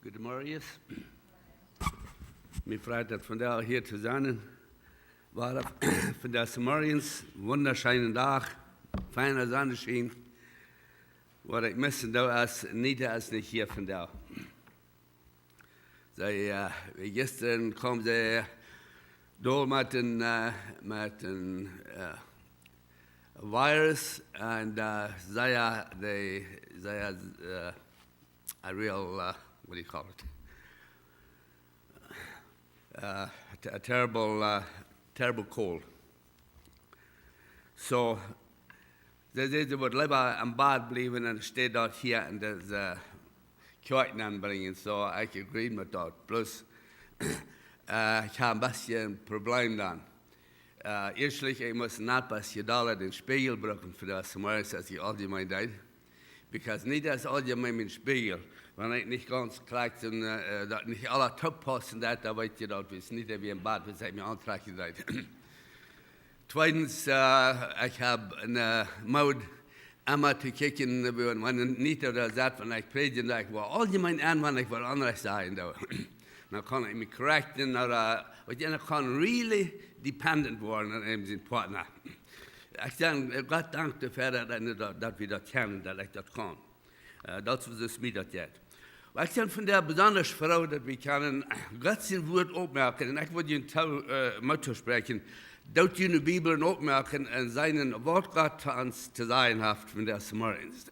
Guten Morgen. Mir freut es, von da hier zu sein. War von des Morgens, wunderschönen Tag, feiner Sonnenschein. War ich müssen da als nicht hier von da. Wie gestern kam sie da mit dem Virus und sei a real, what do you call it? A terrible cold. So, sie wird lieber am Bad bleiben und steht dort hier und das Kirchen anbringen. So, ich agree mit dort. Plus, ich habe ein bisschen ein Problem dann. Erstlich, ich muss nicht ein bisschen den Spiegel brauchen für das, als ich allgemein deed. Because nicht das allgemein mit dem Spiegel. Wenn ich nicht ganz klar bin, dass nicht alle top passen, da weiß ich dort, wie es nicht wie im Bad, was ich mir antreiben soll. Zweitens, ich habe eine Mode, einmal zu kicken, wenn nicht oder sagt, wenn ich predige, ich war allgemein an, wenn ich was anderes sagen. Dann kann ich mich correcten oder ich kann really dependent werden an seinen Partner. Ich sage, Gott dank dafür, dass wir das kennen, dass ich das kann. Das ist mir das jetzt. Ich bin von der besonders froh, dass wir können Gott sein Wort aufmerken. Und ich würde Ihnen Motto sprechen, dort in der Bibel aufmerken und seinen Wort Gott für uns zu sein hat, von der Morgens.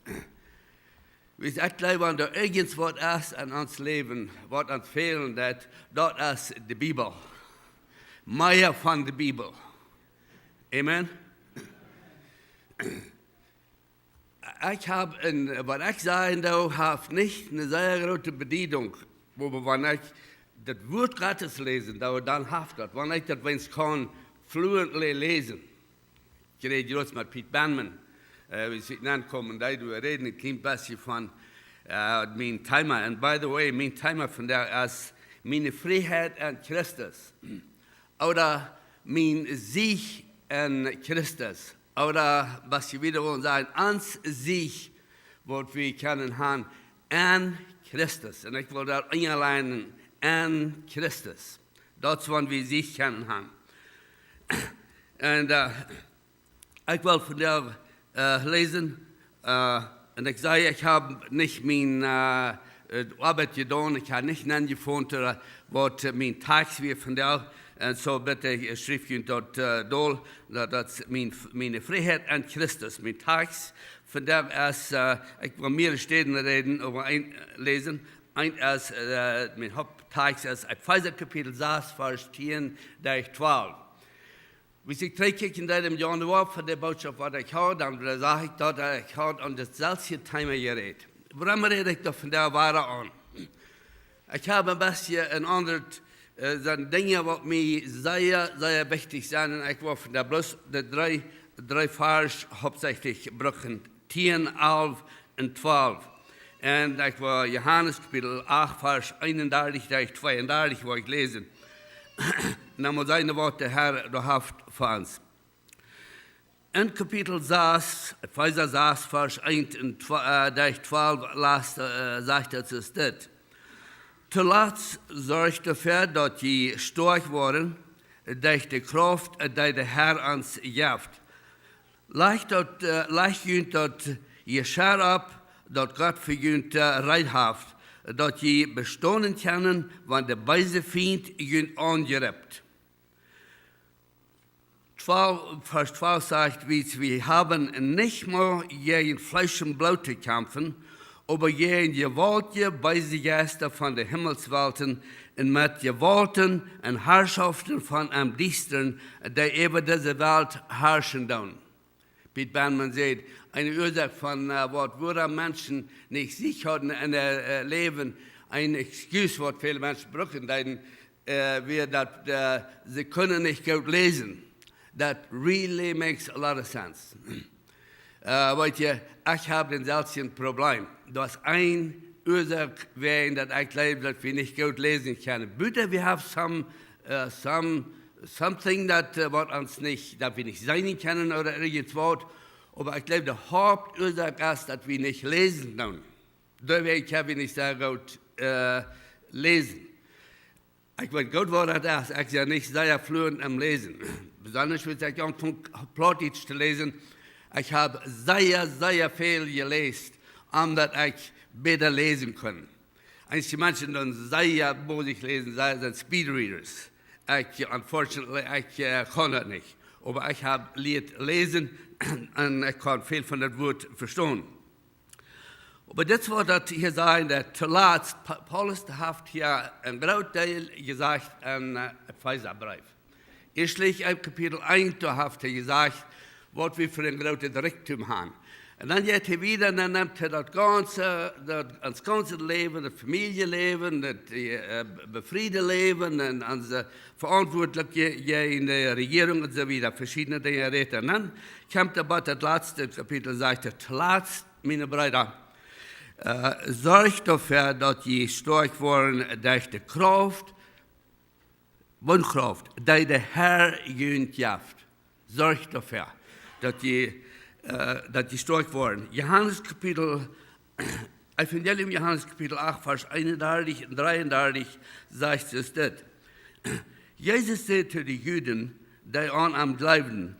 Ich glaube, wenn da irgendwas ist an uns Leben, was uns fehlen, das ist die Bibel. Mehr von der Bibel. Amen. Ich habe, was ich sagen darf, habe nicht eine sehr große Bedienung, wenn ich das Wort Gottes lesen, dann habe ich das. Wenn ich das, wenn ich kann, fluently lesen. Ich rede jetzt mit Banman, wie sie ankommen, da du reden, ein klein bisschen von mein Thema. Und by the way, mein Thema von der ist meine Frieheit an Christus. Oder mein Sieg an Christus. Oder was ich wieder wollen sagen, ans Sieg, was wir können haben, an Christus. Und ich will da einleiten, an Christus. Das wollen wir Sieg können haben. Und ich will von der lesen, und ich sage, ich habe nicht meine Arbeit getan, ich habe nicht angefunden, was mein Tag wie von der. Und so bitte schrift ich dort doll, dass meine Freiheit an Christus, mein Tags, von dem ist, ich will mehrere Stellen reden, aber lesen. Ein ist, mein Haupttags ist, Epheser Kapitel 6, Vers 10, 12. Wie ich träge in dem Januar von der Botschaft, was ich habe, dann sage ich dort, ich habe an das selbe Thema geredet. Warum rede ich da von der Ware an? Ich habe ein bisschen ein anderes sind Dinge, die mir sehr, sehr wichtig sind. Und ich will von der bloß die drei Vers hauptsächlich brauchen. 10, 11 und 12. Und ich will Johannes Kapitel 8, Vers 31, 32, wo ich lesen. Und dann muss eine Worte Herr, du hast für uns. In Kapitel 6, Epheser 6, Vers 1 und 12, sagt es das. Zuletzt sorgt dafür, dass sie stark worden, durch die Kraft, die der Herr uns gibt. Leicht jünt dort ihr Schar ab, dass Gott verjünt reinhaft, dass sie bestehen können, wenn der böse Feind jünt angerebt. Vers 12 sagt, wir haben nicht mehr gegen Fleisch und Blut zu kämpfen, aber gegen gewaltige böse Geister von den Himmelswelten und mit Gewalten und Herrschaften von einem Düstern, die über diese Welt herrschen tun. Piet Banman sagt, eine Ursache von, was Menschen nicht sich hatten in ihr Leben, ein Excuse, was viele Menschen brauchen, denn sie können nicht gut lesen. That really makes a lot of sense. Weet je, ich habe den selben Problem. Das ist ein Ursache, dass ich glaube, dass wir nicht gut lesen können. Bitte, wir haben something that uns nicht, dass wir nicht sein können oder irgendwas. Aber ich glaube, die Hauptursache ist, dass wir nicht lesen können. Da habe ich nicht sehr gut lesen. Ich weiß gut, was das ist. Ich bin ja nicht sehr fluent am Lesen. Besonders, wenn ich anfange, Plautdietsch zu lesen. Ich habe sehr viel gelesen, damit ich besser lesen kann. Einige Menschen dann sehr bosig lesen, sind Speedreaders. Unfortunately, ich kann das nicht. Aber ich habe lesen und ich kann viel von dem Wort verstehen. Aber das war das hier sein, der zuletzt, Paulus hat hier ein Großteil gesagt in Epheserbrief. Erstlich im Kapitel 1 hat er gesagt, was wir für ein großes Reichtum haben. Und dann geht er wieder und dann nimmt er das ganze Leben, das Familienleben, das befriedete Leben und unsere Verantwortliche in der Regierung und so weiter, verschiedene Dinge redet. Und dann kommt aber das letzte Kapitel, sagt er, zuletzt, meine Brüder, sorgt dafür, dass ihr stark worden durch die Kraft, Wundkraft, die der Herr gewinnt jaft. Sorgt dafür, dass ihr stark worden. Evangelium Johannes Kapitel 8, Vers 31 und 33 sagt es das. Jesus sagt zu den Juden, die an ihm glauben,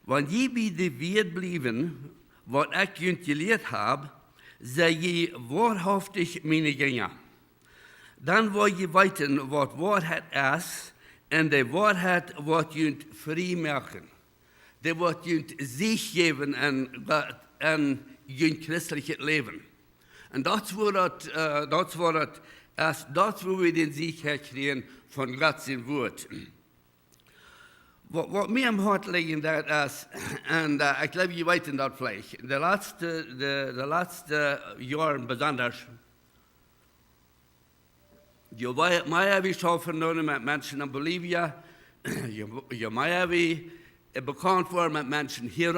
wenn je bei der Welt blieben, was ich ihnen gelehrt habe, sei je wahrhaftig meine Jünger. Dann wollt ihr weiten, was Wahrheit ist, und die Wahrheit wird ihnen frei machen. Die wird ihnen sich geben an ihr christliches Leben. Und das war erst das, wo wir den Sieg herkriegen von Gottes Wort. Was mir am Herzen liegt, das ist, und ich glaube, ihr wisst das vielleicht, in den letzten Jahren besonders, je mehr wir schaffen mit Menschen in Bolivien, je mehr wir bekannt waren mit Menschen hier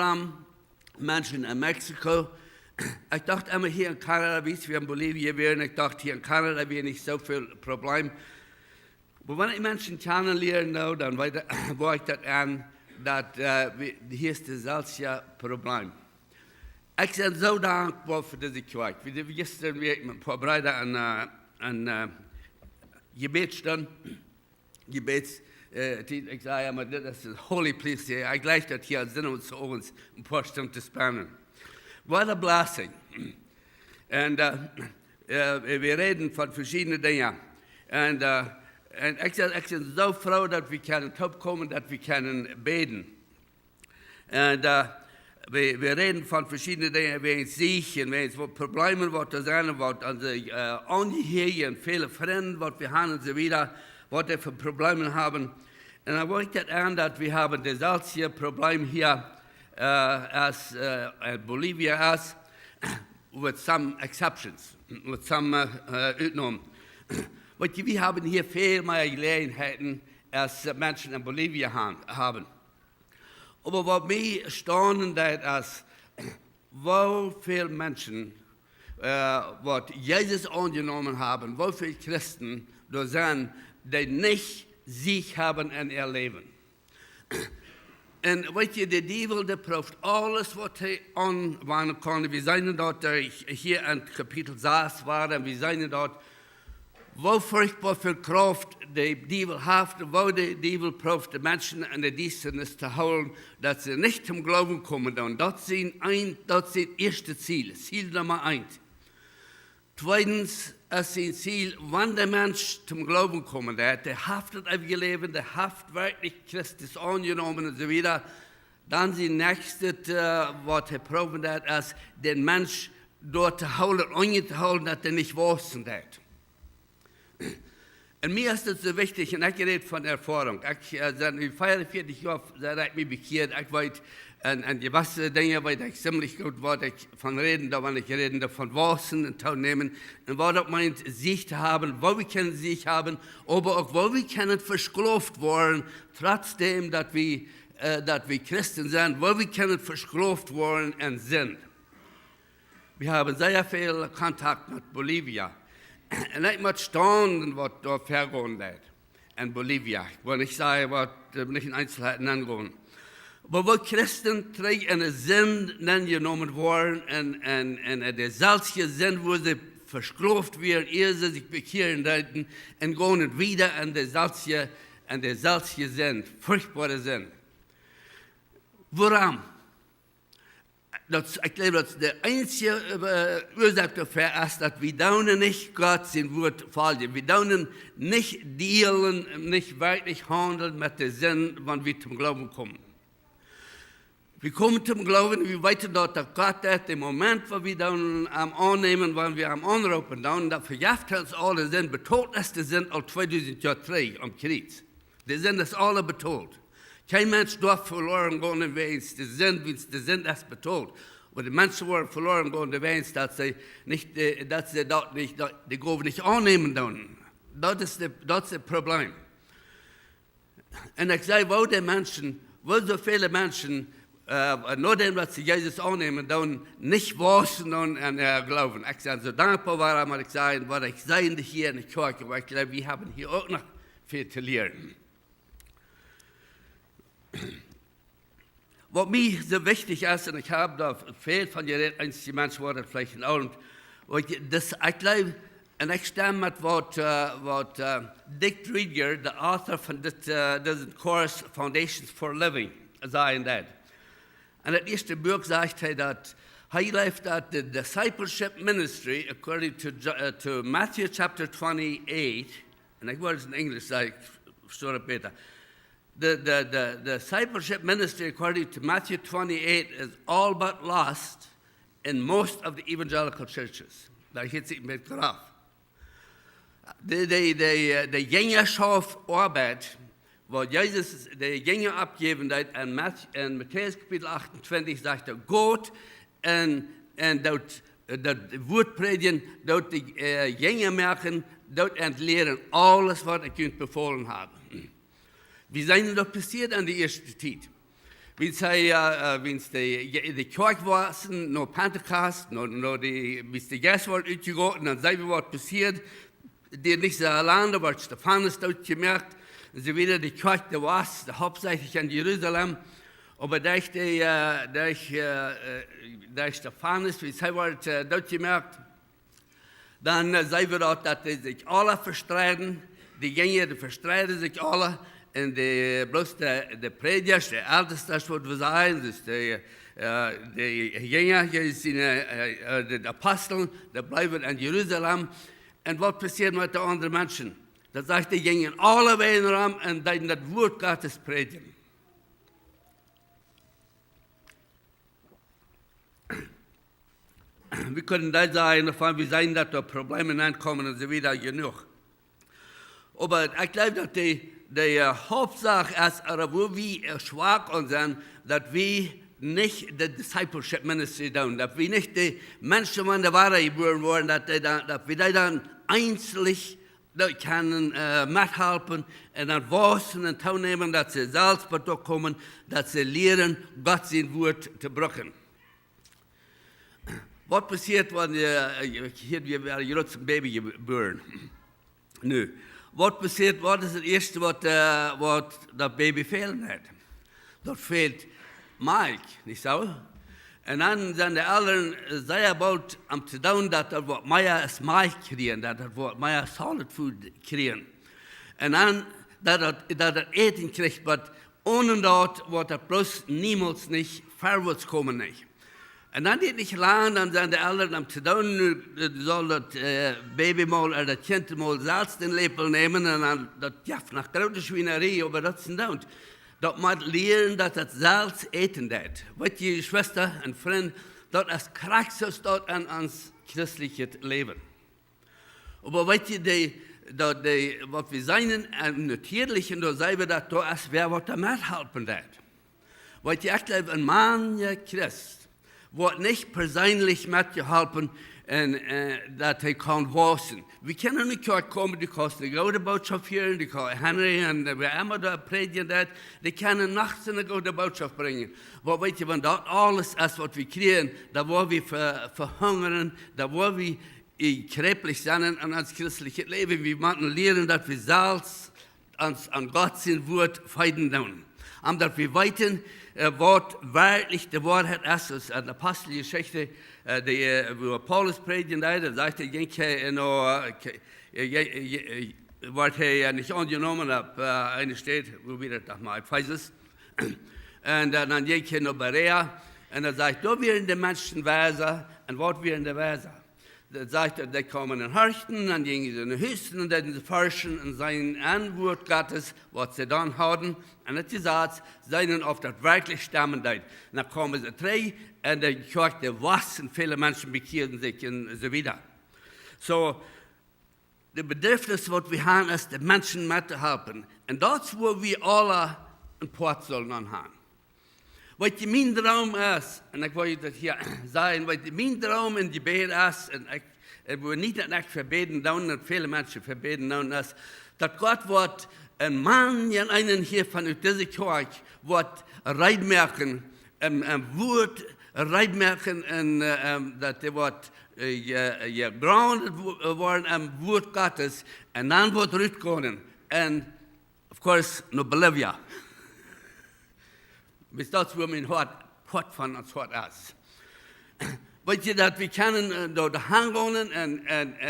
Menschen in Mexiko. Ich dachte immer hier in Kanada, wie wir in Bolivien wären, ich dachte hier in Kanada wäre nicht so viel Problem. Aber wenn ich Menschen kennenlerne, dann war ich das an, dass hier ist das selbe Problem. Ich bin so dankbar für diese Kirche. Wie gestern wir mit ein paar Brüdern an Gebetsstunden, ich sage immer, das ist holy place hier. Ich gleich das hier sind uns uns ein paar Stunden zu spannen. What a blessing. Und wir reden von verschiedenen Dingen. Und ich bin so froh, dass wir können kommen, dass wir können beten. Und wir reden von verschiedenen Dingen, wie es sich und wie es Probleme wird, unsere Angehörigen, viele Freunde, was wir haben und so weiter, was wir für Probleme haben. Und dann wollte ich an, dass wir haben das selbe Problem hier als Bolivien ist, with some exceptions, with some Ausnahmen. Wir haben hier viel mehr Gelegenheiten, als Menschen in Bolivien haben. Aber was mich erstaunt ist, wie viele Menschen, was Jesus angenommen haben, wie viele Christen da sind, die nicht sich haben in ihr Leben. Und weißt du, der Teufel, der prüft alles, was er anwenden kann. Wir sehen dort, hier in Kapitel 6 waren, wir sehen dort, wo furchtbar viel Kraft der Teufel hat, wo der Teufel prüft, die Menschen in der Dienstnis zu holen, dass sie nicht zum Glauben kommen. Und das ist das erste Ziel, Ziel Nummer 1. Zweitens, es ist ein Ziel, wenn der Mensch zum Glauben kommt, der haftet auf ihr Leben, der haft wirklich Christus angenommen und so weiter, dann ist das nächste, was er proben hat, ist, den Mensch dort zu holen, anzuholen, dass er nicht wachsen hat. Und mir ist es so wichtig, und ich rede von Erfahrung. Seit 44 Jahren, seit ich mich bekehrt, ich weiß, und gewisse Dinge, weil ich ziemlich gut war, ich von reden, da wenn ich rede, von Wassen und teilnehmen, und was das meint, sich zu haben, wo wir können sich haben, aber auch wo wir können versklavt worden, trotzdem, dass wir Christen sind, wo wir können versklavt worden und sind. Wir haben sehr viel Kontakt mit Bolivien. Und ich muss staunen, was da vergehen wird in Bolivien. Ich will nicht sagen, was nicht in Einzelheiten angehen. Aber wo Christen in den Sinn genommen worden, und der selbe Sinn, wo sie verschloft werden, ehe sie sich bekehren sollten und gehen wieder an der salzige sind, furchtbare sind. Warum? Ich glaube, das der einzige Ursache dafür ist, dass wir daunen nicht Gott sein Wort folgen. Wir daunen nicht dealen, nicht wirklich handeln mit dem Sinn, wenn wir zum Glauben kommen. Wir kommen zum Glauben, wir wissen dort, dass Gott ist, im Moment, wo wir dann am Annehmen, wenn wir am Anrufen, dann verjagt uns alle sind, betont ist der Sinn als 2003 am Kreuz. Der Sinn ist alle betont. Kein Mensch darf verloren gehen, wenn es der Sinn ist betont. Und die Menschen wollen verloren gehen, wenn dass sie dort nicht, die Gabe nicht annehmen dann. Das ist das Problem. Und ich sage, wo so viele Menschen, nachdem, dass sie Jesus annehmen, dann nicht waschen und glauben. Ich bin so dankbar, warum ich sage, was ich sage hier in der Kirche, weil ich glaube, wir haben hier auch noch viel zu lernen. Was mir so wichtig ist, und ich habe da viel von geredet, einzige Menschen waren vielleicht auch, ich glaube, und ich stimme mit was Dick Rieger, der Autor von diesem Course Foundations for Living, sagen das. Und das erste Buch sagt er, dass läuft that the discipleship ministry, according to Matthew chapter 28, and I was in English, I stood up better. The discipleship ministry, according to Matthew 28, is all but lost in most of the evangelical churches. Da geht es mit Graf. Die Jüngerschaft Arbeit, wo Jesus die Jünger abgeben hat, in Matthäus Kapitel 28 sagt er, Gott und dort Wort predigen, dort die Jünger merken, dort entleeren alles, was ich ihnen befohlen habe. Wie sind das passiert an der ersten Zeit? Wenn es die Kirche war, noch Pentekost, bis die Gäste waren ausgegangen, dann sei was passiert, die nicht so alleine, weil Stephanus dort gemerkt, sie wieder die Kirche da war, hauptsächlich in Jerusalem, aber durch Stephanus, wie sie war dort gemerkt, dann sei wir dort, dass die sich alle verstreiten, die Jünger, die verstreiten sich alle, und bloß der Prediger, der Älteste, das wird wir sagen, das ist die Jünger, die Apostel, die bleiben in Jerusalem. Und was passiert mit den anderen Menschen? Da sagt die Jünger, alle werden rum und dann das Wort Gottes predigen. Wir können da sagen, wir sehen, dass da Probleme ankommen und so wieder genug. Aber ich glaube, dass die Hauptsache ist, wo wir schwach sind, dass wir nicht die Discipleship Ministry tun, dass wir nicht die Menschen, die der Wahrheit geboren wurden, dass wir dann einzeln können mithelfen und dann waschen und teilnehmen, dass sie selbst kommen, dass sie lernen, Gott sein Wort zu brauchen. Was passiert, wenn wir jetzt ein Baby geboren? Nö. Was passiert, was ist das Erste, was das Baby fehlen hat? Dort fehlt Milch, nicht so? Und dann sind die Eltern sehr bald am zu tun, dass das mehr als Milch kriegen, dass das mehr Solid Food kriegen. Und dann, dass das Eten kriegt, aber ohne dort wird das bloß niemals nicht vorwärts kommen nicht. Und dann geht nicht lang, dann sind die Eltern am zu tun, soll das Baby mal oder das Kind mal Salz den Lepel nehmen und dann das jaft nach großer Schweinerei, aber das ist nicht. Das muss lernen, dass das Salz eten wird. Weißt du, Schwester und Freund, das ist Christus dort an uns christliches Leben. Aber weißt du, was wir sein im Natürlichen, da sagen wir, dass da ist, wer was damit helfen wird. Weißt du, ich glaube, ein Mann, Christ, wird nicht persönlich mitgeholfen, dass er kann waschen. Wir können nicht kommen, die können die gute Botschaft hören, die können Henry und wer immer da predigen, die können nachts eine gute Botschaft bringen. Aber weißt du, wenn das alles ist, was wir kriegen, da wo wir verhungern, da wo wir kräftig sind an das christliche Leben, wir müssen lernen, dass wir Salz an Gott sein Wort feiden tun. Omdat wir weiten wortwörtlich die Wahrheit ist, an der Apostelgeschichte, wo Paulus predigen, da sagt was er nicht angenommen hat, eine steht, wo wir das mal Ephesus, und dann ging er nach Berea, und er sagt, da werden die Menschen weiser, und was werden die weiser? Da sagt er, die kommen in Hörchten, dann gingen sie in Hüsten, und dann forschen und sein Antwort Gottes, was sie dann hatten, und hat gesagt, seien auf das wirklich stammen dort. Dann kommen sie drei, und der Kirche was, und viele Menschen bekehrten sich und so wieder. So, das Bedürfnis, was wir haben, ist, den Menschen mitzuhelfen. Und das, wo wir alle ein Port sollen haben. Was mein Traum ist, und ich wollte das hier sagen, was mein Traum in Gebet ist, und ich will nicht verbeten, und viele Menschen verbeten, ist, dass Gott wird ein Mann, einen hier von dieser Kirche, wird reinmerken, wird reinmerken, dass der wird gegroundet worden am Wort Gottes, und dann wird zurückkommen, und of course, nach Bolivia. Bis das, wo mein Hort von uns Hort ist. Weißt du, dass wir können dort hingehen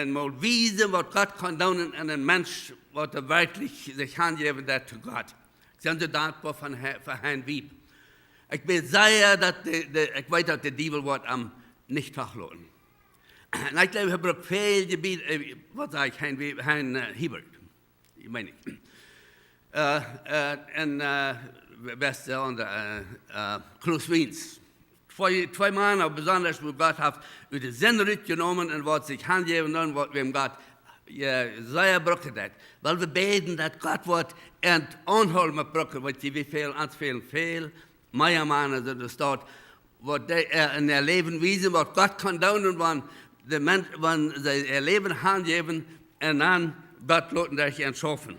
und mal wissen, was Gott kann tun, und ein Mensch, was wirklich sich hingeben hat zu Gott. Ich bin so dankbar für Herrn Wieb. Ich bin sehr, dass ich weiß, dass der Teufel wird nicht nachlassen. Und ich glaube, ich habe viel Gebiet, was sage ich, Herrn Hiebert, ich meine ich. Beste und Klaus Wiens. Zwei Männer, besonders, wo Gott hat über die Sinn genommen und was sich hingeben und was wem Gott sehr brückt hat. Weil wir beten, dass Gott wird anholen mit Brücken, weil wie viel mehr Männer sind es dort, was in ihr Leben wissen, was Gott kann tun und wenn sie ihr Leben hingeben und dann Gott loten sich entschaffen.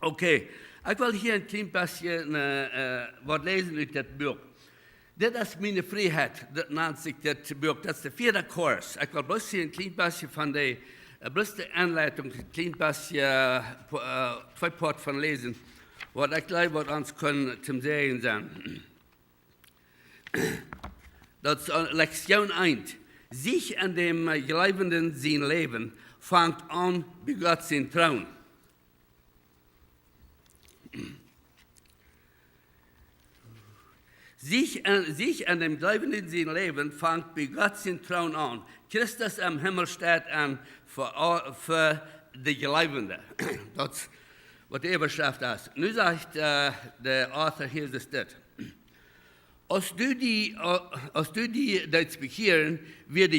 Okay. Ich will hier ein klein bisschen was lesen aus dem Buch. Das ist meine Frieheit, das nennt sich das Buch. Das ist der 4. Kurs. Ich will bloß hier ein klein bisschen von der, bloß die Anleitung, ein klein bisschen, 2 Part von lesen, was ich gleich was uns können zum Sehen sein. Das ist Lektion 1. Sich an dem Gleibenden sein Leben fängt an, wie Gott sein Trauen. Sich an dem Gleibenden sein Leben fängt wie Gott sein Trauen an. Christus am Himmel steht an für die Gleibenden. Das ist, was die Überschrift ist. Nun sagt der Autor hier das. Als du die das bekehren, wird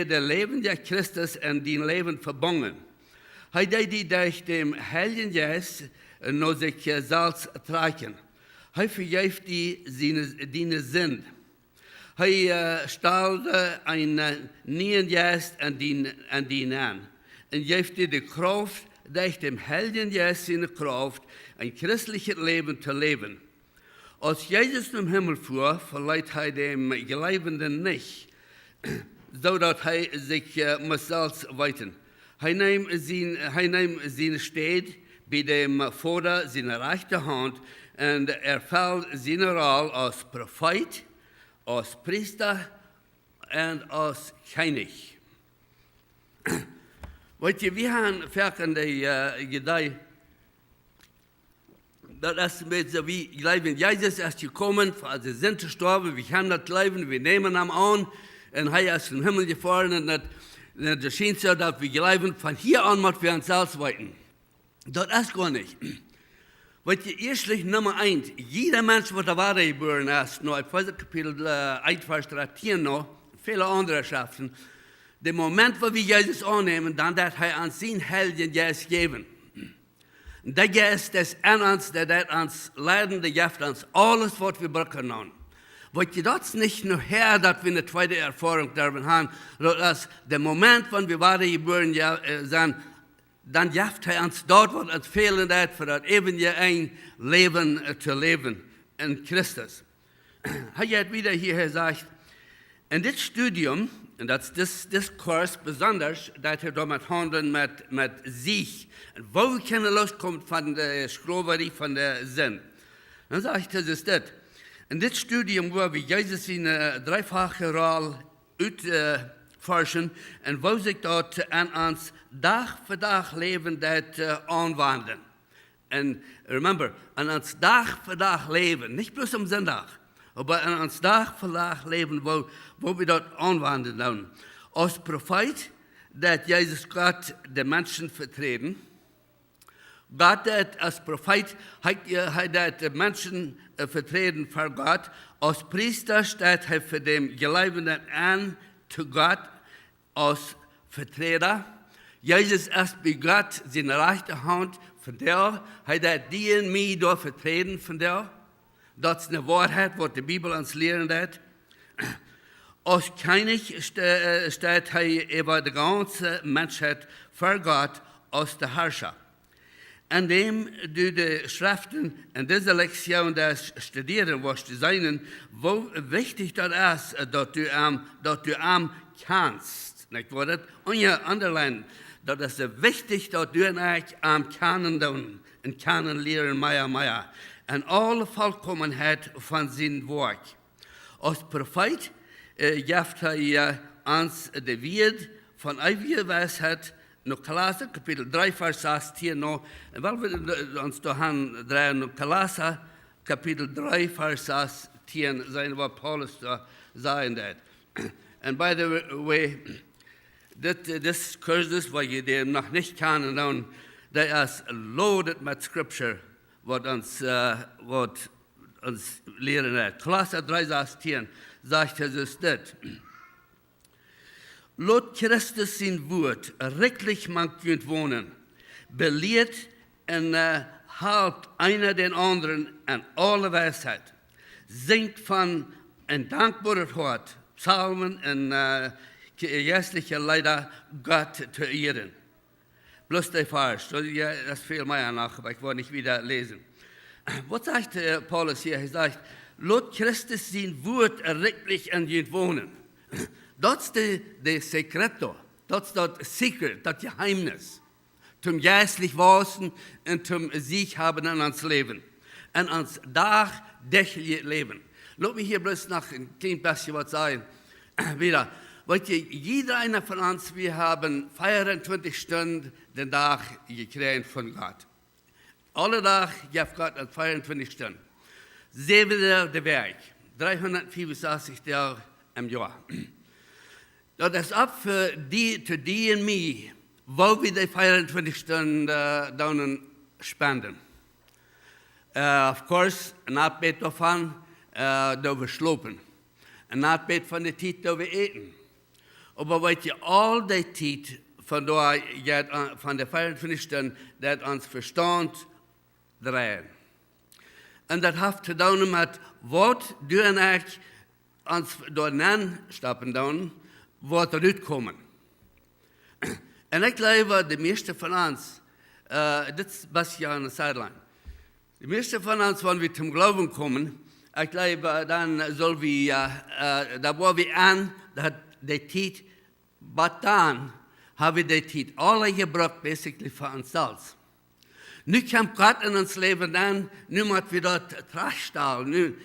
der Leben der Christus an dein Leben verbunden. Hij die durch dem Heiligen Geist noch sich selbst tragen. Hij vergeeft die seine Sinn. Hij stelde einen neuen Geist an die an. Und geeft dir die Kraft, durch dem Heiligen Geist seine Kraft, ein christliches Leben zu leben. Als Jesus zum Himmel fuhr, verleiht er dem Gleibenden nicht, so dass er sich muss selbst weiten. Er nimmt seine Steht bei dem Vater seine rechte Hand und erfüllt seine Rolle als Prophet, als Priester und als König. Weißt du, wir haben verkende Gedei, das ist so wie Leben. Jesus ist gekommen, also sind gestorben, wir haben das Leben, wir nehmen ihn an und er ist zum Himmel gefahren und das schien so, dass wir leben, von hier an müssen wir uns selbst weiten. Das ist gar nicht. Weil erstlich Nummer 1, jeder Mensch, der da Wahrheit geboren ist, noch im Kapitel 1, Vers 13 noch, viele andere Schriften, der Moment, wo wir Jesus annehmen, dann wird er uns seinen Heiligen Geist geben. Und der Geist ist an uns, der wird uns leiden, der gibt uns alles, was wir brauchen. Weil das nicht nur her, dass wir eine zweite Erfahrung darüber haben, dass der Moment, wenn wir Wahrheit geboren sind, dann gibt er uns dort, was uns fehlen hat, für das ewige ein Leben zu leben in Christus. Er hat wieder hier gesagt, in das Studium, und das Kurs besonders, dass er damit handeln mit sich, wo wir keine Lust kommt von der Sklaverei, von der Sinn. Dan zeg ik, dat is dit. In dit studium waar we Jezus in dreifache rol uitforschen en waar zich dat aan ons dag voor dag leven dat aanwenden. En remember, aan ons dag voor dag leven, niet bloos om zondag, maar aan ons dag voor dag leven waar we dat aanwenden doen. Als profeet dat Jezus God de mensen vertreden. God dat als profeet hij dat de mensen vertreden voor God. Als priester staat hij voor de gelovigen aan te God als vertreder. Jezus is bij God zijn rechterhand van daar. Hij dat die en mij door vertreden van daar. Dat is de waarheid wat de Bijbel ons leren dat. Als koning staat hij over de ganze mensheid voor God als de herrscher. En dem du de Schriften en deze Lektion das studieren wirst zijn, wo wichtig dat is dat du am kannst. Nicht wahr? Dat on je underline, dat is wichtig dat du en ik am kennen doen en kennen leren meer. En alle volkomenheid van zijn werk. Als profeet geeft hij ons de woord van eeuwige wijsheid. No Kolosser, kapitel 3, vers 16. En wel we ons door gaan draaien, no Kolosser, kapitel 3, vers 16, zijn wat Paulus zei dat. En by the way, this cursus, wat je die nog niet kennen, dan, dat is loaded met scripture, wat ons leren dat. Kolosser 3, 16, zegt Jesus dit. Laat Christus zijn woord rijkelijk man kunt wonen, beleert en helpt einer den anderen aan alle wijsheid. Zingt van een dankbaar hart, psalmen en geestelijke leider God te eeren. Bloß der Vers, das ist viel mehr nach, aber ich will nicht wieder lesen. Was sagt Paulus hier? Er sagt, laat Christus zijn woord rijkelijk aan je wonen. Dat is de secreto, dat is dat secret, dat geheimnis. Zum geistlich wachsen und zum Sieg haben in ons Leben. In ons dagdagelijks leven. Laat me hier bloß noch ein klein bisschen was sagen. Wieder, weet je, jeder einer von uns, wir haben 24 Stunden den Tag gekriegt von Gott. Alle Tag gibt Gott 24 Stunden. 7 Tage der Werk, 365 Tage im Jahr. Dat is op voor die en mij, waar we die 24 Stunden dan spenden. Of course, een aardbeet daarvan, dat we slopen. Een aardbeet van de tijd dat we eten. Maar weet je, al die tijd van de 24 Stunden, dat ons verstand draaien. En dat heeft te doen met wat du en ik ons doorheen stappen doen, wat eruit komen. En ik geloof, de meeste van ons, dit was ja aan de sideline. De meeste van ons, wanneer we zum Glauben komen, ik geloof, dan zullen we, daar waar we aan, dat de tijd, wat dan, hebben we de tijd alle gebruikt, basically voor onszelf. Nu komt God in ons leven aan, nu moeten we dat terugstellen, nu,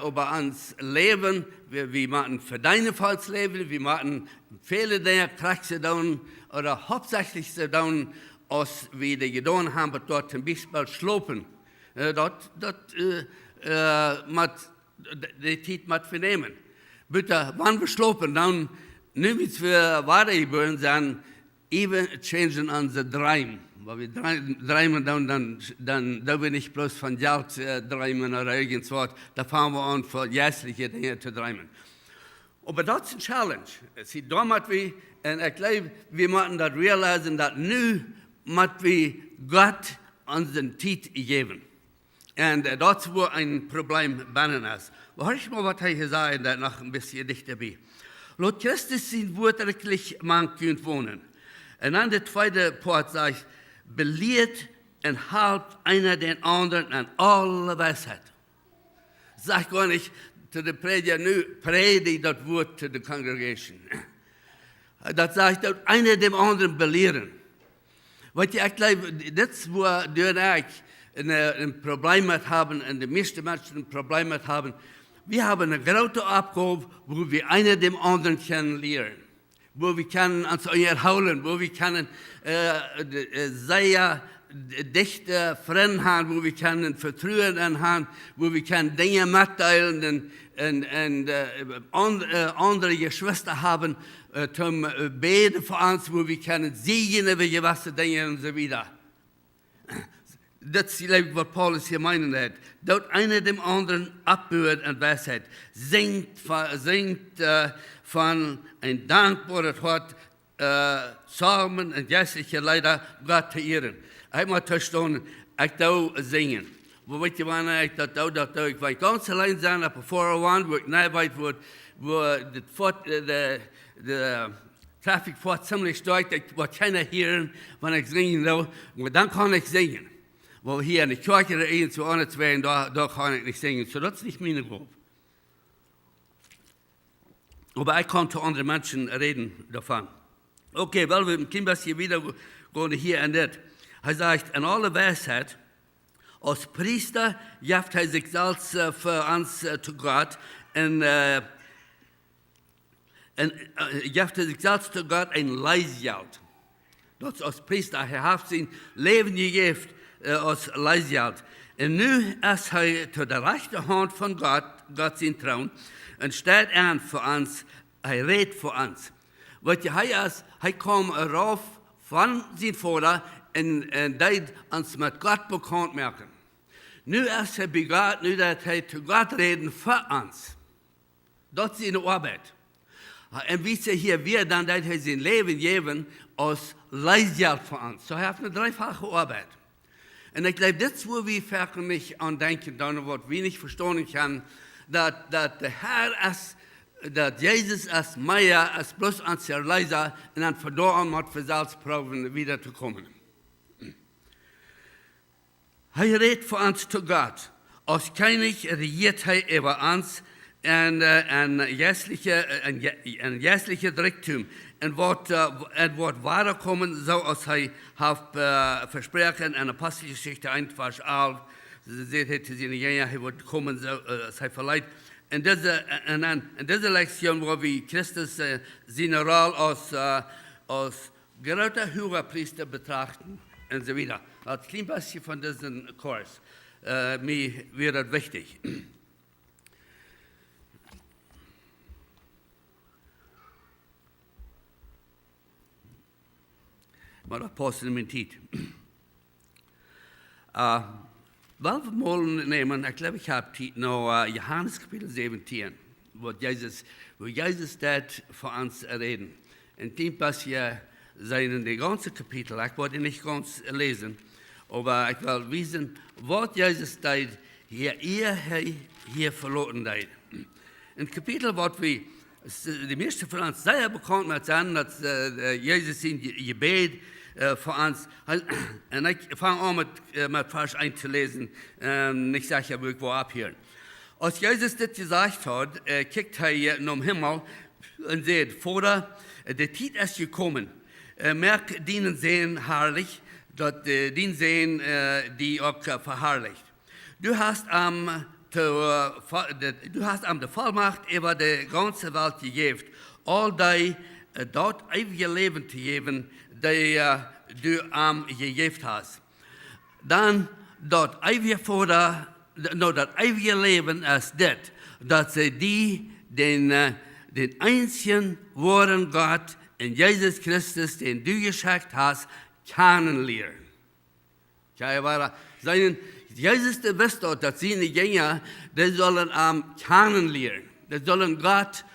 over ons leven, we moeten für deine Falls leben, wir machen viele Dinge Praxis doen, oder hauptsächlich doen, als wir die getan haben, dort zum Beispiel slopen. Die Zeit muss vernehmen. Bitte, wenn wir slopen, dann nicht wir weitergehen, sondern even changen unsere Dream. Weil wir träumen, dann wir nicht bloß von Geld träumen oder irgendwas, da fangen wir an, für geistliche Dinge zu träumen. Aber das ist eine Challenge. Sie damals wie, und ich glaube, wir müssen das realisieren, dass nu müssen wir Gott unseren Zeit geben. Und das ist, wo ein Problem bannen ist. Hör ich mal, was er gesagt hat, noch ein bisschen dichter bei. Laut Christus sind wirklich man könnt wohnen. Und dann der zweite Part sagt, belehrt und halbt einer den anderen an alle Weisheit. Sag gar nicht zu der Prediger, nu predigt das Wort zu der Congregation. Das sagt, einer dem anderen belehren. Weil ich glaube, das, wo du und ich, ein Problem mit haben und die meisten Menschen ein Problem mit haben. Wir haben eine große Aufgabe, wo wir einer dem anderen kennenlernen, wo wir können uns erholen, wo wir können sehr dichte Freunde haben, wo wir können Vertrauen haben, wo wir können Dinge mitteilen und andere Geschwister haben zum Beten für uns, wo wir können sehen über gewisse Dinge und so weiter. Das ist, was Paulus hier meinen hat. Dort einer dem anderen abhört und Weisheit, singt von ein dankbares Wort, Psalmen und geistliche Leider Gott zu ehren. Einmal verstanden, ich da singen. Wo weet je wanneer ik dat doe, ik weet ganz alleen zijn op een 401, wo ik nabij word, wo de traffic voort ziemlich steigt, ik word keiner hören, wanneer ik zingen wil, maar dan kan ik zingen. Wo hier in de kerk er een zu anderen zwei, da kann ich nicht singen. So, das ist nicht meine Gruppe. Aber ich kann zu anderen Menschen reden davon. Okay, weil wir im Kimbers hier wieder gehen hier und dort. Er sagt, in aller Weisheit, als Priester gibt er sich selbst für uns zu Gott und gibt er sich selbst zu Gott ein Leisgeld. Das als Priester, er hat sein Leben gegeben als Leisgeld. Und nu ist er zu der rechten Hand von Gott sein Thron, und steht an für uns, er redet für uns. Wat je hij kwam eraf van zijn vader en deed ons met God bekend maken. Nu is hij begaat, nu dat hij te God reden voor ons. Dat is zijn arbeid. En wie ze hier weer, dan dat hij zijn leven geven als leisgeld voor ons. So hij heeft een dreifache arbeid. En ik glaube, dit is waar we vaak niet aan denken, dan wat we niet verstaan kan, dat de Heer is, dat Jezus als Meier, als bloß als Erleiser, und dann verdorben hat, für Salzproben wiederzukommen. Er redet für uns zu Gott. Als König regiert er über uns ein jährlicher Reichtum. Und wird weiterkommen, so als er hat versprochen, in Apostelgeschichte 1, Vers 11, Sie seht, er wird kommen, so als er verleiht. In dieser Lektion, wo wir Christus seine Rolle als großer Hohepriester betrachten und so weiter. Als klein bisschen von diesem Kurs, mir wäre das wichtig. Maar dat past in mijn tijd. Weil wir mal nehmen, ich glaube, ich habe noch Johannes Kapitel 17, wo Jesus das für uns reden. In dem Pass hier sind die ganzen Kapitel, ich wollte nicht ganz lesen, aber ich will wissen, was Jesus das hier verloren hat. Im Kapitel, was wir, die meisten von uns sehr bekannt mit sind, dass Jesus in Gebet für uns. Und ich fange an mit Vers 1 zu lesen. Ich sage ja, wo ich wo abhören. Als Jesus das gesagt hat, guckt er nach dem Himmel und sagt, Vater, der Zeit ist gekommen. Merk, dienen sehen herrlich, dort dienen sehen, die auch verherrlicht. Du hast am die Vollmacht über die ganze Welt gegeben, all die dort ewige Leben zu geben, die du am gegeben hast. Dann dort ewige das ewige Leben ist das, dass sie den einzigen wahren Gott in Jesus Christus, den du geschickt hast, kennenlernen. Jesus wisst dort, dass seine Jünger, die sollen kennenlernen, die sollen Gott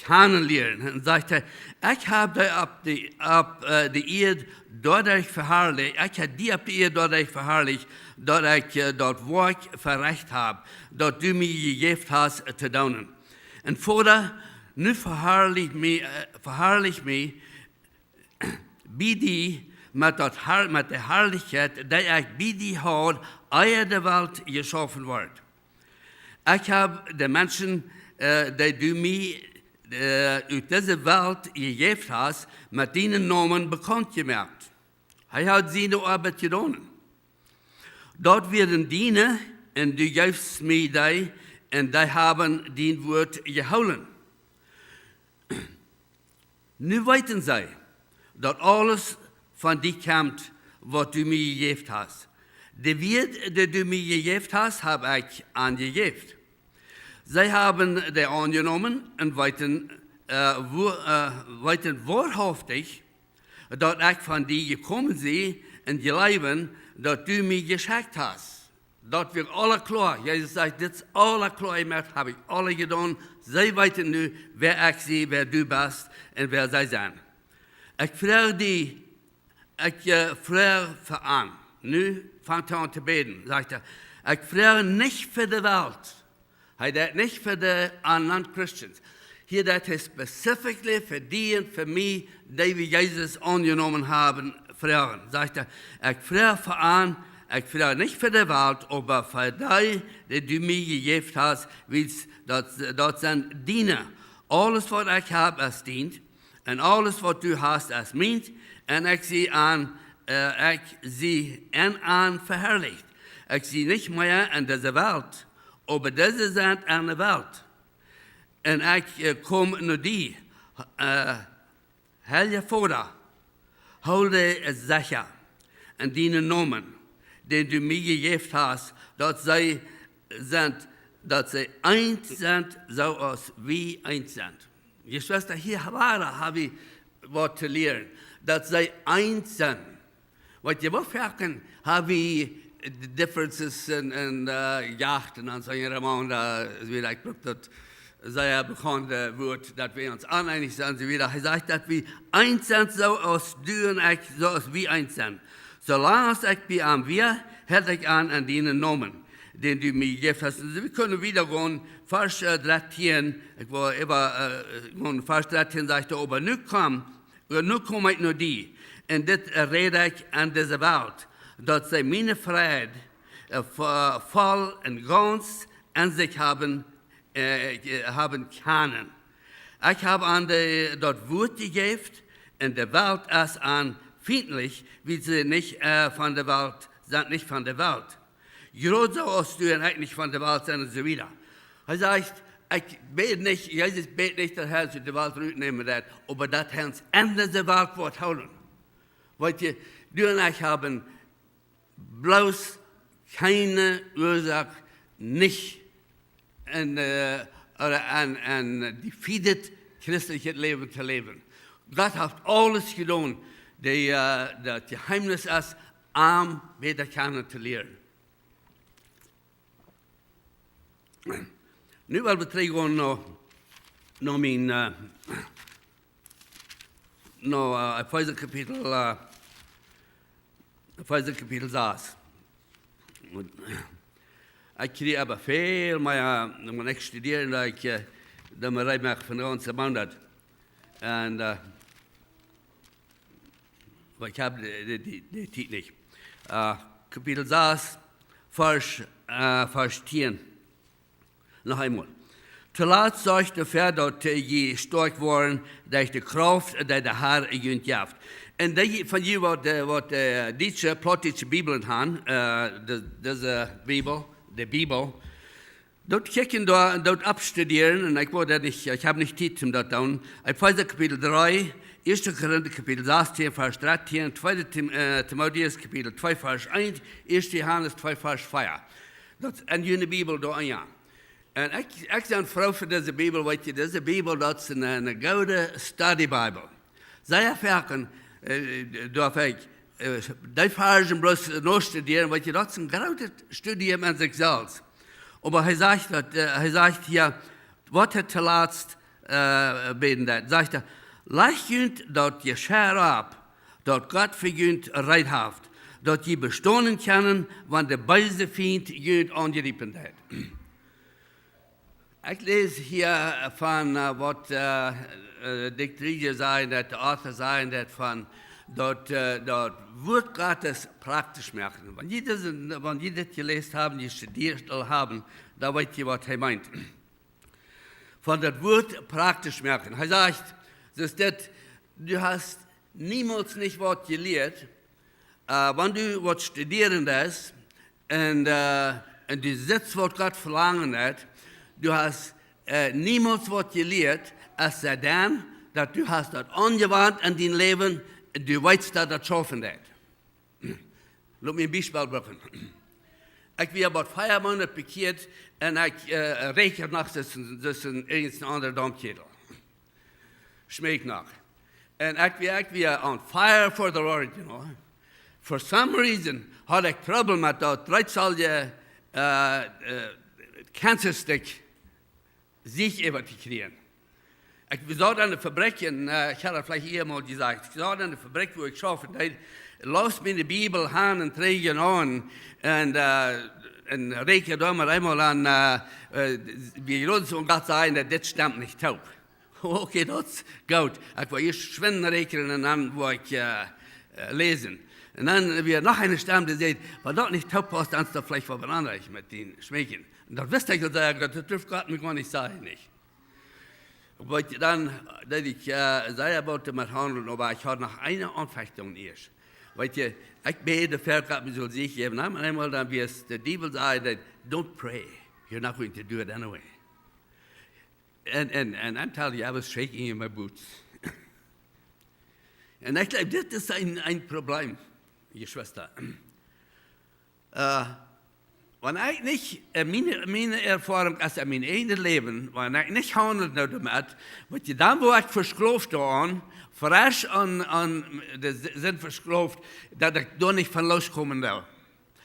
kennenlernen. Und sagt er, ich habe die Erde dadurch verherrlicht, ich habe die auf die Erde dadurch verherrlicht, dass ich dort Werk verrecht habe, dass du mir gegeben hast zu tun. Und Vater, nun verherrlich mich, wie die mit der Herrlichkeit, die ich bei dir habe, ehe die Welt geschaffen wird. Ich habe die Menschen, die du mir aus dieser Welt gegeben hast, mit deinen Namen bekannt gemacht. Er hat seine Arbeit getan. Dort werden dienen, und du gibst mir die, und die haben dein Wort gehouden. Nu weten zij dat alles van die komt wat du mir gegeven hast. De Wort, die du mir gegeven hast, habe ich angegeven. Zij haben die angenommen und weten wahrhaftig, dat ich von die gekommen bin und geleben, dat du mir geschickt hast. Dat wir alle klar. Jesus sagt, dit is alle klar gemacht, habe ich alle gedaan. Zij weten nu wer ich sie, wer du bist und wer zij zijn. Ik vraag voor aan. Nu fangt aan te beden. Sagt ik vraag niet voor de wereld. Hij deed niet voor de anderen Christians. Hier deed hij specifically voor die en voor mij, die we Jezus aangenomen hebben, vragen. Sagt ik vraag voor aan. Ik vraag niet voor de wereld, maar voor die du mij gegeven hast, dat zijn dienen. Alles wat ik heb is dient, en alles wat du hast is meent, en ik zie aan verherrlicht. Ik zie niet meer in deze wereld, maar deze zijn in de wereld. En ik kom naar die, hel je voor, hou je zeker, en dienen nomen. Den du mir gegeven hast, dat zij eins sind, zoals wie eins sind. Geschwister, hier habe ich was zu lernen, dat zij eins sind. Wat je wel merken, habe ich differences in Jachten en zo wieder, ich glaube, dat sehr bekannte Wort, dat wir uns uneinig sind, wieder. Er sagt, dass wir eins sind, so als du und ich, so als wir eins sind. Solange ich bei am wir, hätte ich an dienen Namen, den du mir gegeben hast. Wir können wieder gehen, Vers 13, ich war immer, Vers 13 sagte, aber nu komme ich nur die, und das rede ich an dieser Welt, dass sie meine Freude voll und ganz an sich haben können. Ich habe an dort Wort gegeben, und der Welt ist an feindlich, wie sie nicht von der Welt sind, nicht von der Welt. Gerade so als du und ich nicht von der Welt sind und so wieder. Er sagt, ich bete nicht, Jesus betet nicht, dass er die Welt rübernehmen wird, aber dass er uns in dieser Welt wird holen. Weil du und ich haben bloß keine Ursache, nicht ein defeated christliches Leben zu leben. Gott hat alles getan, das Geheimnis ist, arm wieder kennen zu lernen. Nu wil we teruggaan naar mijn Epheser kapitel 6. Ik kreeg aber veel, maar when ik studeerde, dan me rijdt me van ons maand. En ik heb die tijd niet. Kapitel 6, Vers 10. Noch einmal. Zuletzt sagt der Vers, dass je stark waren durch die Kraft, die der Herr gegeben hat. Und die von je wat Duitse, Plautdietsch Bibeln haben, diese Bibel, die Bibel, dort kicken, dort abstudieren, und ich habe nicht Zeit zum das tun. Epheser Kapitel 3, 1. Korinther Kapitel 16, Vers 13, 2. Timotheus Kapitel 2, Vers 1, 1. Johannes 2, Vers 4. Dat is in jullie Bibel daar ja. En ik ben vrouw voor deze Bibel, weet je, deze Bibel, dat is een gouden studiebijbel. Zij ervaren, dat ik, die versen bloos nog studeren, weet je, dat is een grote studie in zichzelf. Maar hij zegt hier, wat het te laatst beden dat, zegt hij, leg junt dat je scher op, dat God verjunt recht heeft, dat je bestaan kunnen, want de böse Feind junt angegriffen heeft. Ik lees hier van wat Dick Trieger zei, dat de author zei, dat woord Gottes praktisch maken. Wanneer je dit gelezen hebt, je studeert al hebben, dan weet je wat hij meint. Van dat woord praktisch maken. Hij zegt, dus dat, du hast niemals nicht wat geleerd, wanneer du wat studeren ist, und du sitzt, was Gott verlangen hat. Du hast niemals was gelehrt, als sei denn, dass du hast das angewandt in dein Leben, du weißt, dass das schaffen hat. Lass mich ein Beispiel bringen. Ich bin about 5 Monate bekehrt und ich rieche nach irgendein anderer Domkirche. Schmeckt nach. Und ich bin on fire for the Lord, you know. For some reason hatte ich Trouble mit der 13 Cancerstick sich über zu kriegen. Ich sah dann eine Fabrik, ich hatte vielleicht eher mal gesagt, ich sah dann eine Fabrik, wo ich arbeite, los mir die Bibel an und träge an und rege da mal einmal an, wie Jungs und Gott sagen, das stimmt nicht taub. Okay, das ist gut. Ich war erst schwenden rechnen und dann wo ich lesen. Und dann wir noch eine Stimme, die sagt, wenn das nicht taub passt, dann ist das vielleicht was anderes mit den Schmecken. Und das wusste ich, das dürfte Gott mir gar nicht sagen, nicht. Aber dann, dass ich sehr wollte mit handeln, aber ich hatte noch eine Anfechtung erst. Weißt du, ich bete, Gott mir soll sich geben. Einmal dann, wie es der Devil sagt, don't pray. You're not going to do it anyway. And I tell you, I was shaking in my boots. Und ich glaube, das ist ein Problem, ihr Schwester. Wenn ich nicht, meine Erfahrung als in meinem eigenen Leben, wenn ich nicht handelt damit, weil dann, wo ich versklavt war, frisch an sind versklavt, dass ich da nicht von loskommen will.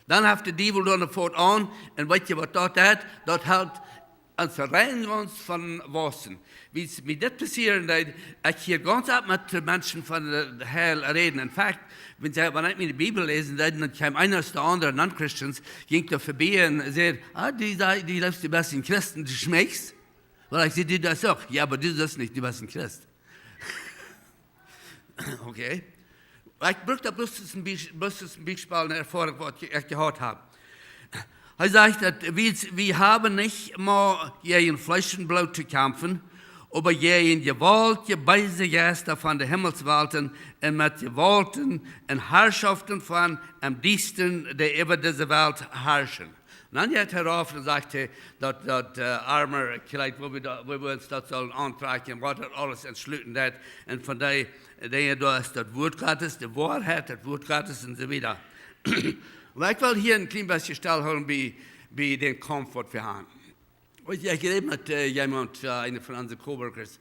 Dann hat der Teufel da fort an, und weißt du, was das hat? Das hält uns rein uns von Wasser. Wie es mir das passiert, ich hier ganz ab mit Menschen von der Heil reden. In Fact, wenn ich mir die Bibel lesen, dann kam einer aus der anderen Non-Christians, ging da vorbei und sagt, die läufst die besten Christen, du schmeckst. Weil ich sehe, du das auch. Ja, aber du bist nicht die besten Christen. Okay. Ich brauche bloß ein Beispiel, eine Erfahrung, was ich gehört habe. Er sagt, wir haben nicht mal gegen Fleisch und Blut zu kämpfen, aber gegen Gewalt, Gebeise Geister von der Himmelswelten und mit Gewalten und Herrschaften von am Diensten, der über diese Welt herrschen. Und dann geht er auf und sagt, dass armer Kleid, wo wir uns das sollen antragen, was er alles entschlüten hat, und von daher, da ist das Wort Gottes, die Wahrheit, das Wort Gottes und so weiter. Und ich will hier ein klein bisschen stillhalten bei den Kampf, was wir haben. Ich rede mit jemand, einer von unseren Coworkers,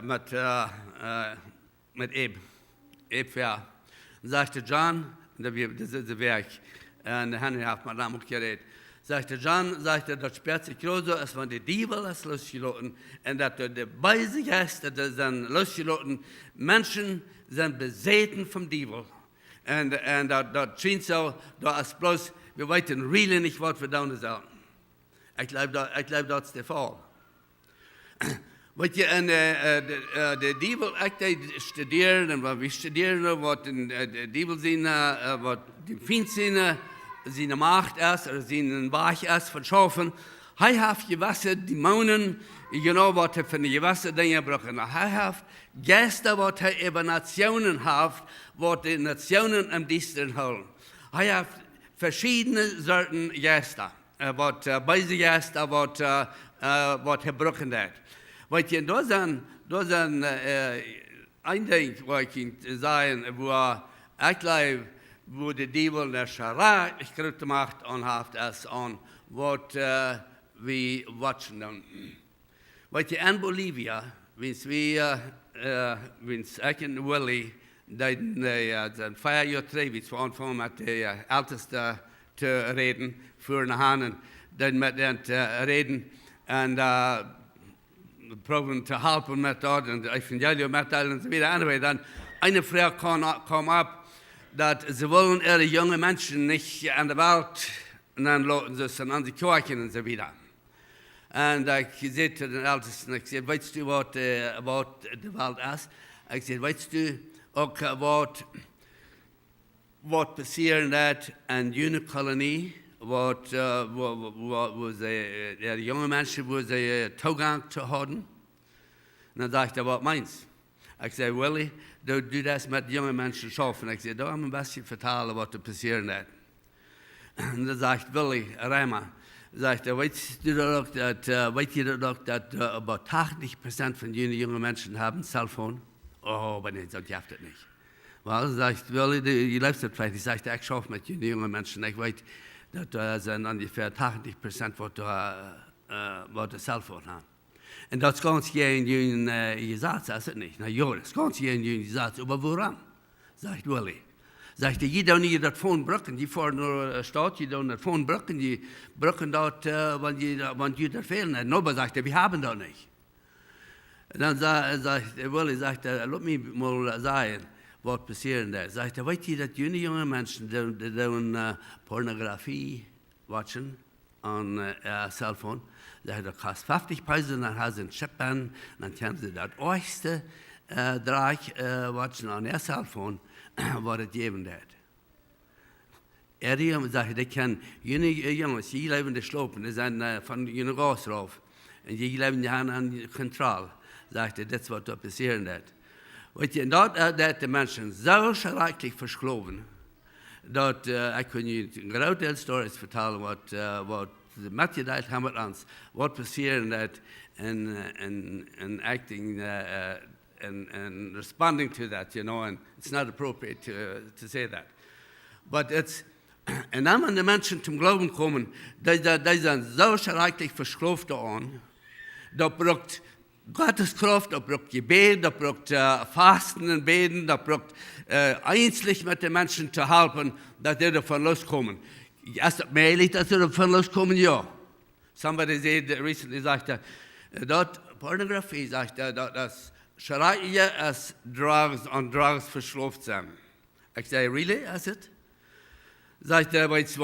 mit Eb, ja. Und sagte, John, das ist der Werk, und Henry hat mit ihm auch geredet, sagte, John, das sperrt sich groß, als wenn die Diebel das losgelassen, und dass der Beise ist, dass sind losgelassen, Menschen sind besäten vom Diebel. Und das scheint so, da ist bloß, wir wissen really nicht, was wir tun sollen. Ich glaube, das ist der Fall. Weil der Diebel, ich studiere, und wir studieren, was der Diebel was die Feind seine Macht ist, oder seine Wach ist, verschaffen. Er hat gewisse Dämonen, genau, was er für gewisse Dinge braucht. Er hat Geister, was er über Nationen hat, was die Nationen am Diensten holen. Er hat verschiedene Sorten Geister, was beise Geister, was er brauchen hat. Weil da sind ein Ding, was ich Ihnen sagen, ich glaube, wo der Teufel der Schara gekriegt macht und hat es an, was wir watchen dann. Weil in Bolivia, wenn ich und Willie, dann 4 Jahre 3, wie wir anfangen mit der Ältesten zu reden, für eine Hand, dann mit denen zu reden und probieren zu helfen mit dort und Evangelium mitteilen und so weiter. Anyway, dann eine Frau kam ab, dass sie wollen ihre jungen Menschen nicht an der Welt und dann lassen sie es an die Kirchen und so weiter. Und ich sagte zu den Ältesten, ich sagte, weißt du, was die Welt ist? Ich sagte, weißt du, auch was passieren wird in jungen Kolonie, wo die jungen Menschen, wo sie Zugang zu haben? Und dann sagte er, was meinst du? Ich sagte, Willie, du das mit jungen Menschen schaffen. Ich sagte, da haben wir ein bisschen vertalen, was da passieren wird. Und da sagt Willi Reimer, sagt er, weißt du doch, dass über 80% von jungen Menschen haben ein Cellphone? Oh, aber nee, sagt, ich hab das nicht. Well, sagt Willi, du lebst das vielleicht. Ich sagte, ich schaue mit jungen Menschen. Ich weiß, dass sind ungefähr 80%, was ein Cellphone haben. Und das ganz jeden gesagt, das ist nicht. Na ja, das ganz jeden gesagt, aber woran? Sagt Willi. Sagt er, jeder nicht das Phone brücken, die fahren nur Stadt, die dann das Phone brücken, die brücken dort, wenn die das fehlen. Aber sagt er, wir haben das nicht. Und dann sagt Willi, sagt er, lass mich mal sagen, was passiert da. Sagt er, weißt du, dass junge Menschen, die Pornografie watchen an Cellphone, sagt er, kostet 50 Pesos, dann haben sie einen Chip an, dann können sie das erste Dreieck watchen an ihr Cellphone, was es geben wird. Er sagt, die können junge Jungs, die leben in Schlopen, die sind von jungen Gas drauf, und die leben an Kontrolle. Sagt er, das ist, was da passieren wird. Weet je, dat die mensen zo schrikkelijk verschoven, dat ik kan je een groot deel stories vertellen wat met je dat gaan met ons, wat passieren dat in acting and responding to that, you know, and it's not appropriate to say that. But it's, en dan wanneer de mensen zum Glauben komen, die zijn zo schrikkelijk verschoven aan, dat braucht Gottes Kraft, da braucht Gebet, da braucht Fasten und Beten, da braucht einzeln mit den Menschen zu helfen, dass die davon loskommen. Ist es möglich, dass sie davon loskommen? Ja. Somebody said recently, sagt er, dort Pornografie, sagt er, das Schreie als Drugs und Drugs verschlafen sind. Ich sage, really, ist es? Sagt er, weil es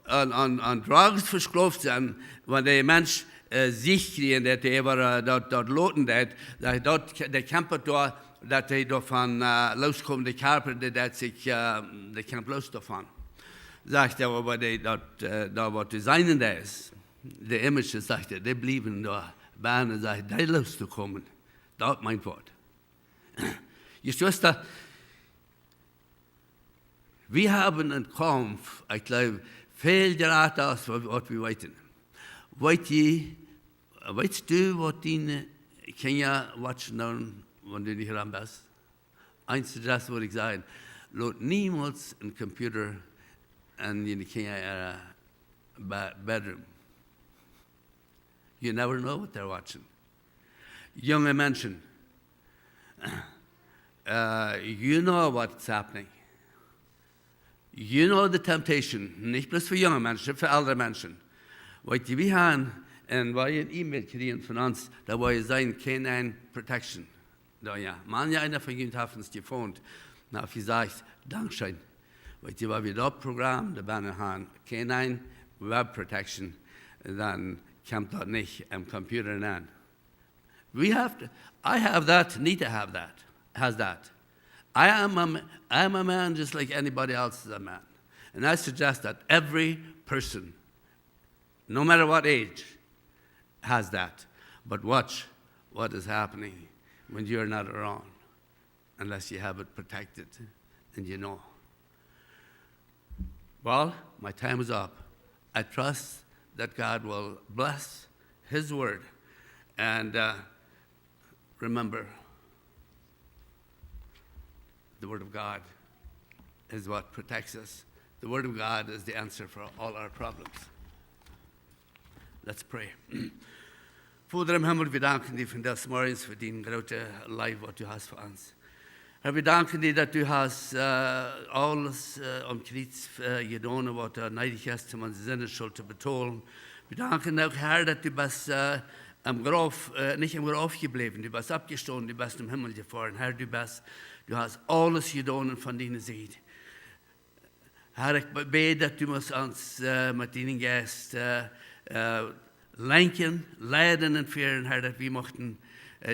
an Drugs verschlafen sind, wenn der Mensch sich kriegen, dass er dort loten, dass der Camper dort, dass er davon loskommt, die Körper, dass sich der Camp los davon. Sagt er, aber da was designen da ist, der Image, sagt er, die blieben da, Bahnen, sagt er, da loszukommen. Das ist mein Wort. Ihr Schwester, wir haben einen Kampf, ich glaube, viel gerade aus, was wir weiten. Weißt du, was die Kenia watchen, wenn du nicht ran bist? Eins, das würde ich sagen, lass niemals einen Computer in die Kenia Bedroom. You never know what they're watching. Junge Menschen, you know what's happening. You know the temptation, nicht bloß für junge Menschen, für ältere Menschen. Weißt du, wir haben weil ein E-Mail kriegen von uns, da war ja sein Canine Protection. Da ja, manche einer von ihnen hat uns gefunden. Und habe gesagt, Dankeschön. Weißt du, weil wir das Programm, da haben Canine Web Protection, dann kommt das nicht am Computer an. I have that, Nita has that. I'm a man just like anybody else is a man. And I suggest that every person, no matter what age, has that. But watch what is happening when you're not around, unless you have it protected and you know. Well, my time is up. I trust that God will bless His word. And remember, the word of God is what protects us. The word of God is the answer for all our problems. Let's pray. Vater im Himmel, wir danken dir von des Morgens für den großen Leib, was du hast für uns. Herr, wir danken dir, dass du hast alles am Kreuz getan, was du neidig hast, um unsere Sinnesschuld zu betonen. Wir danken auch, Herr, dass du bist nicht im Grab geblieben, du bist abgestoßen, du bist im Himmel gefahren. Herr, du hast alles getan von deiner Seite. Herr, ich bete, dass du uns mit deinem Geist lenken, leiden und führen, Herr, dass wir möchten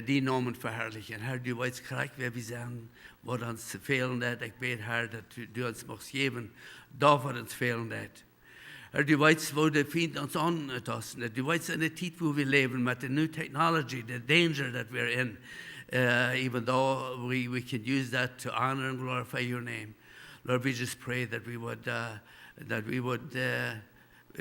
die Namen verherrlichen. Herr, du weißt gleich, wer wir sind, was uns fehlen hat. Ich bete, Herr, dass du uns möchtest geben, da was uns fehlen hat. Herr, du weißt, wo der Feind uns antastet. Du weißt in der Zeit, wo wir leben, mit der New Technology, the danger that we're in, even though we can use that to honor and glorify your name. Lord, we just pray that we would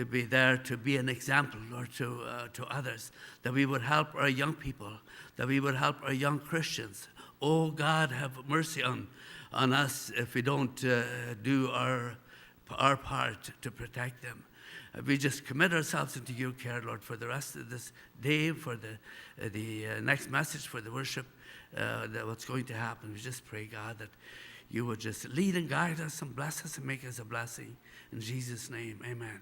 be there to be an example, Lord, to others, that we would help our young people, that we would help our young Christians. Oh, God, have mercy on us if we don't do our part to protect them. We just commit ourselves into your care, Lord, for the rest of this day, for the next message, for the worship, what's going to happen. We just pray, God, that you would just lead and guide us and bless us and make us a blessing. In Jesus' name, amen.